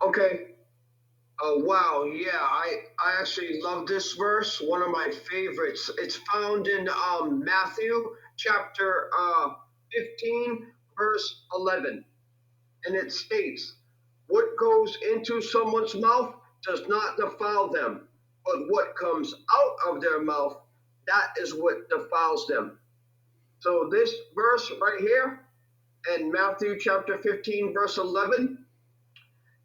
Okay. Wow. Yeah. I actually love this verse. One of my favorites. It's found in Matthew chapter 15, verse 11, and it states, "What goes into someone's mouth does not defile them, but what comes out of their mouth, that is what defiles them." So this verse right here in Matthew chapter 15, verse 11,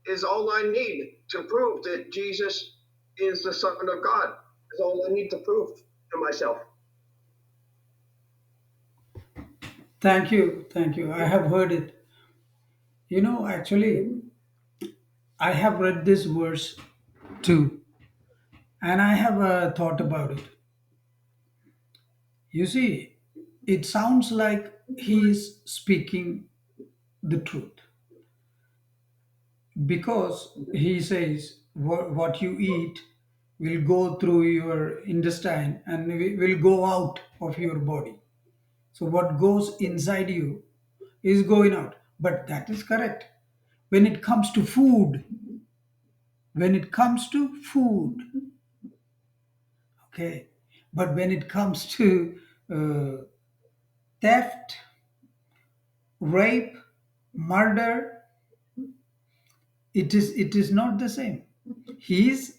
is all I need to prove that Jesus is the Son of God. Is all I need to prove to myself. Thank you. Thank you. I have heard it. Actually, I have read this verse too, and I have thought about it. You see, it sounds like he is speaking the truth because he says what you eat will go through your intestine and will go out of your body. So, what goes inside you is going out. But that is correct. When it comes to food, when it comes to food, okay. But when it comes to uh, theft, rape, murder, it is not the same. Jesus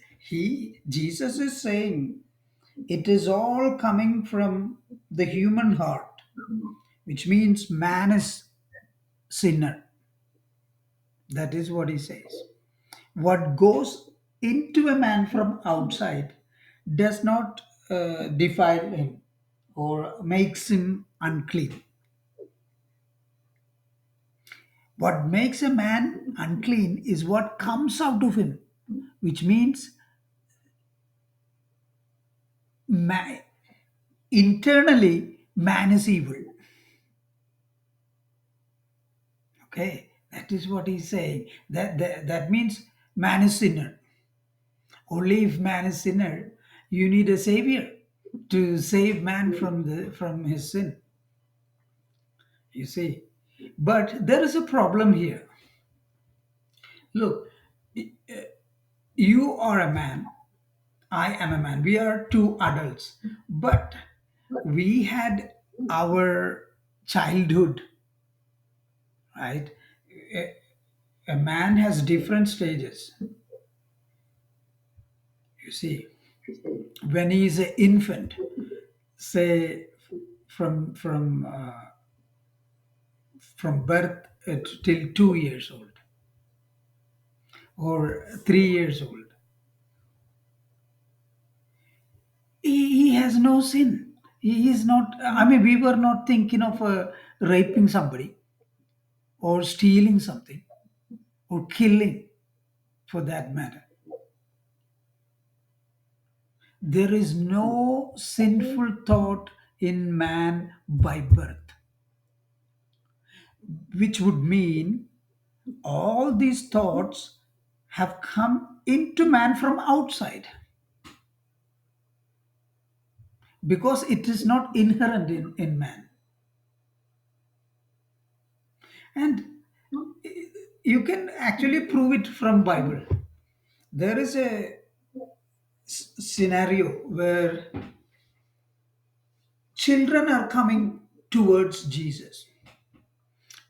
is saying it is all coming from the human heart, which means man is sinner. That is what he says. What goes into a man from outside does not defile him or makes him unclean. What makes a man unclean is what comes out of him, which means ma- internally man is evil. Okay, that is what he's saying. That means man is sinner. Only if man is sinner, you need a savior to save man from his sin. You see, but there is a problem here. Look, you are a man, I am a man. We are two adults, but we had our childhood, right? A man has different stages. You see, when he is an infant, say from birth till 2 years old or 3 years old, he has no sin. He is not. I mean, we were not thinking of raping somebody or stealing something or killing, for that matter. There is no sinful thought in man by birth, which would mean all these thoughts have come into man from outside because it is not inherent in man. And you can actually prove it from Bible. There is a scenario where children are coming towards Jesus.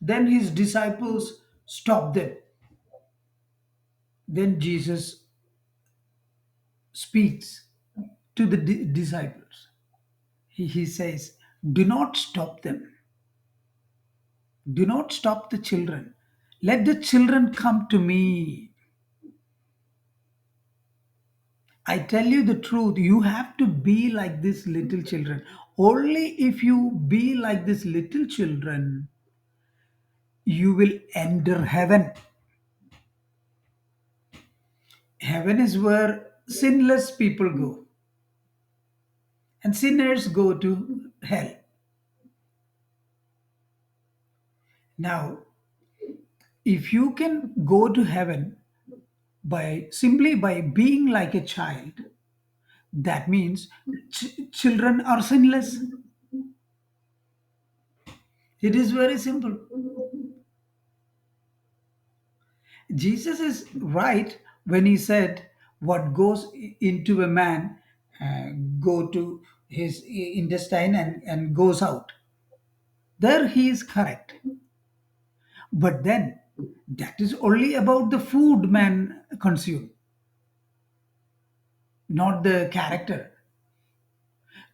Then his disciples stop them. Then Jesus speaks to the disciples. He says, "Do not stop them. Do not stop the children. Let the children come to me." I tell you the truth, you have to be like these little children. Only if you be like these little children, you will enter heaven. Heaven is where sinless people go, and sinners go to hell. Now, if you can go to heaven by simply by being like a child, that means children are sinless. It is very simple. Jesus is right when he said, "What goes into a man uh, go to his intestine and goes out." There he is correct. But then that is only about the food man consume, not the character,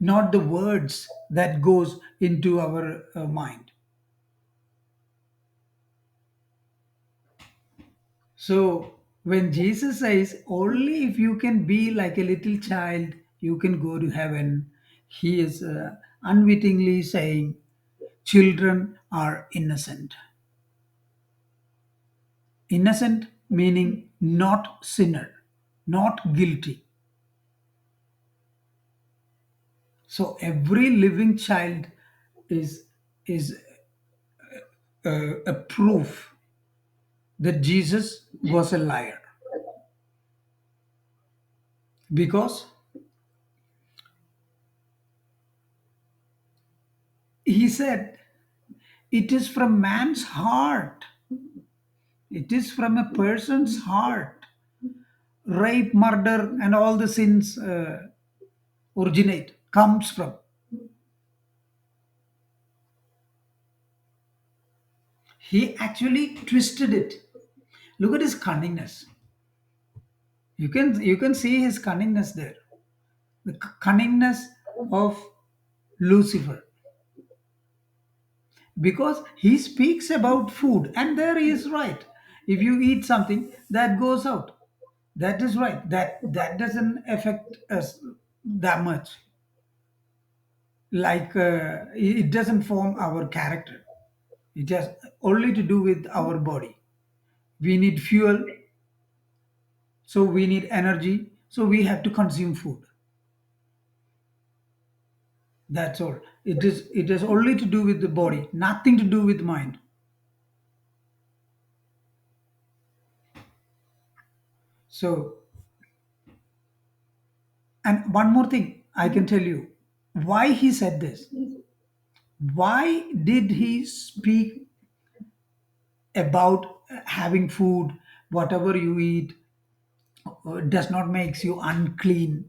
not the words that goes into our mind. So when Jesus says only if you can be like a little child, you can go to heaven, he is unwittingly saying children are innocent. Innocent meaning not sinner, not guilty. So every living child is a proof that Jesus was a liar, because he said it is from man's heart, it is from a person's heart rape, murder, and all the sins originate, comes from. He actually twisted it. Look at his cunningness. You can see his cunningness there. The cunningness of Lucifer, because he speaks about food, and there he is right. If you eat something that goes out, that is right. That doesn't affect us that much. Like it doesn't form our character. It has only to do with our body. We need fuel, so we need energy, so we have to consume food. That's all. It has only to do with the body, nothing to do with mind. So, and one more thing I can tell you why he said this. Why did he speak about having food, whatever you eat does not makes you unclean?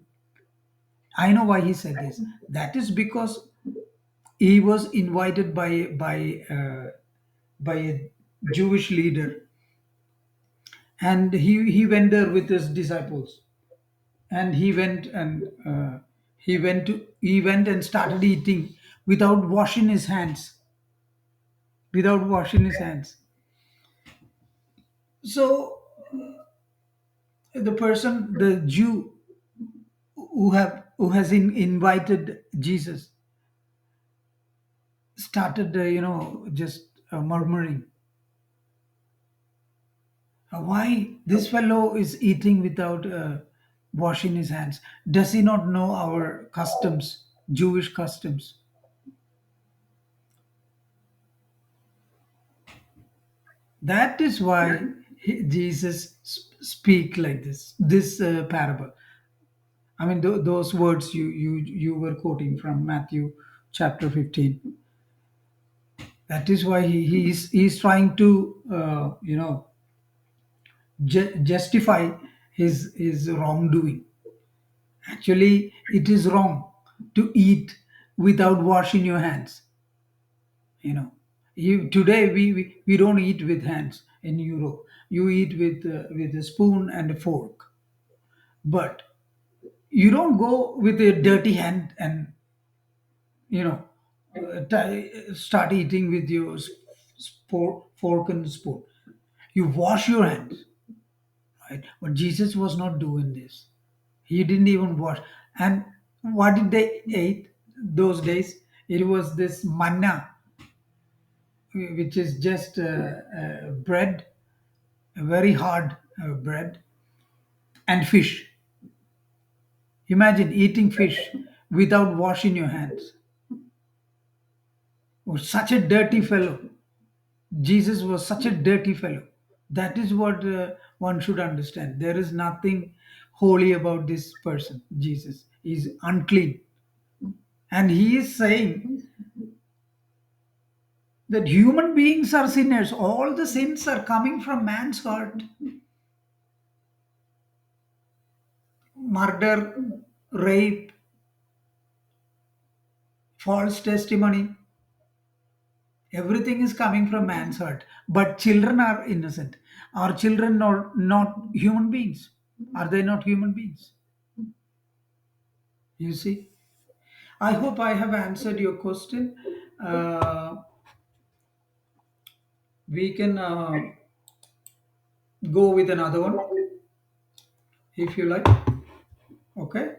I know why he said this. That is because he was invited by a Jewish leader, and he went there with his disciples, and he went and started eating without washing his hands, without washing his hands. So the Jew who has invited Jesus started just murmuring, why this fellow is eating without washing his hands? Does he not know our customs, Jewish customs? That is why Jesus speak like this parable. I mean, those words you were quoting from Matthew chapter 15. That is why he's trying to justify his wrongdoing. Actually, it is wrong to eat without washing your hands. You know, today we don't eat with hands in Europe. You eat with a spoon and a fork, but you don't go with a dirty hand and you know start eating with your fork and spoon. You wash your hands, right? But Jesus was not doing this. He didn't even wash. And what did they eat those days? It was this manna, which is just bread, a very hard bread, and fish. Imagine eating fish without washing your hands. Oh, such a dirty fellow. Jesus was such a dirty fellow. That is what one should understand. There is nothing holy about this person, Jesus. He's unclean. And he is saying That human beings are sinners. All the sins are coming from man's heart. Murder, rape, false testimony, everything is coming from man's heart. But children are innocent. Are children not human beings? Are they not human beings? You see? I hope I have answered your question. We can go with another one if you like. Okay.